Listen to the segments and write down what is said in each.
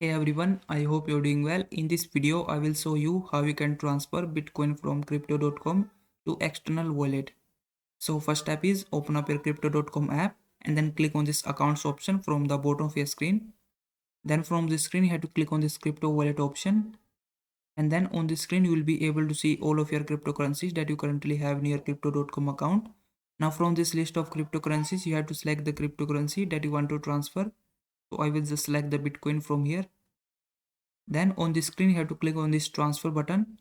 Hey everyone, I hope you're doing well. In this video, I will show you how you can transfer Bitcoin from crypto.com to external wallet. So first step is open up your crypto.com app and then click on this accounts option from the bottom of your screen. Then from this screen, you have to click on this crypto wallet option. And then on this screen, you will be able to see all of your cryptocurrencies that you currently have in your crypto.com account. Now from this list of cryptocurrencies, you have to select the cryptocurrency that you want to transfer. So I will just select the Bitcoin from here. Then on the screen you have to click on this transfer button,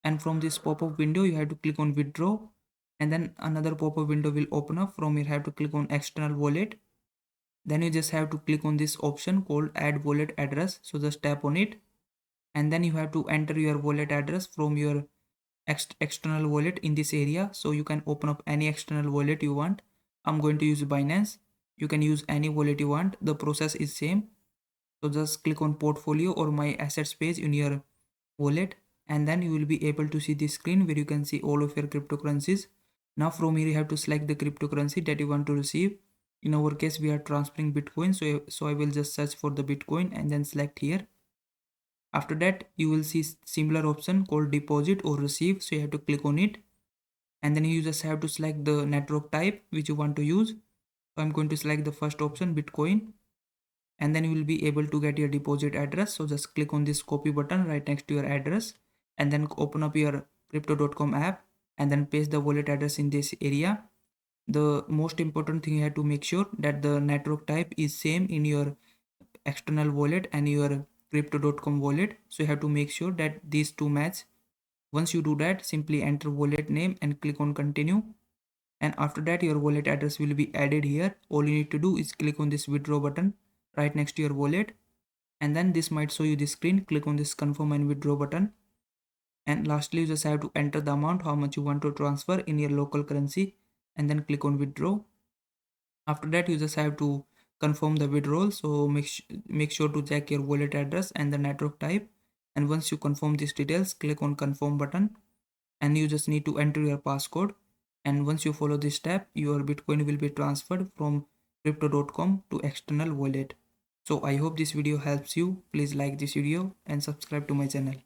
and from this pop-up window you have to click on withdraw, and then another pop-up window will open up. From here you have to click on external wallet. Then you just have to click on this option called add wallet address, so just tap on it, and then you have to enter your wallet address from your external wallet in this area. So you can open up any external wallet you want. I'm going to use Binance. You can use any wallet you want, the process is same. So just click on portfolio or my assets page in your wallet, and then you will be able to see this screen where you can see all of your cryptocurrencies. Now from here you have to select the cryptocurrency that you want to receive. In our case we are transferring Bitcoin, so I will just search for the Bitcoin and then select here. After that you will see similar option called deposit or receive, so you have to click on it, and then you just have to select the network type which you want to use. So I'm going to select the first option, Bitcoin, and then you will be able to get your deposit address. So just click on this copy button right next to your address, and then open up your crypto.com app and then paste the wallet address in this area. The most important thing, you have to make sure that the network type is same in your external wallet and your crypto.com wallet. So you have to make sure that these two match. Once you do that, simply enter wallet name and click on continue, and after that your wallet address will be added here. All you need to do is click on this withdraw button right next to your wallet, and then this might show you the screen. Click on this confirm and withdraw button, and lastly you just have to enter the amount how much you want to transfer in your local currency, and then click on withdraw. After that you just have to confirm the withdrawal. So make sure to check your wallet address and the network type, and once you confirm these details, click on confirm button, and you just need to enter your passcode. And once you follow this step, your Bitcoin will be transferred from crypto.com to external wallet. So I hope this video helps you. Please like this video and subscribe to my channel.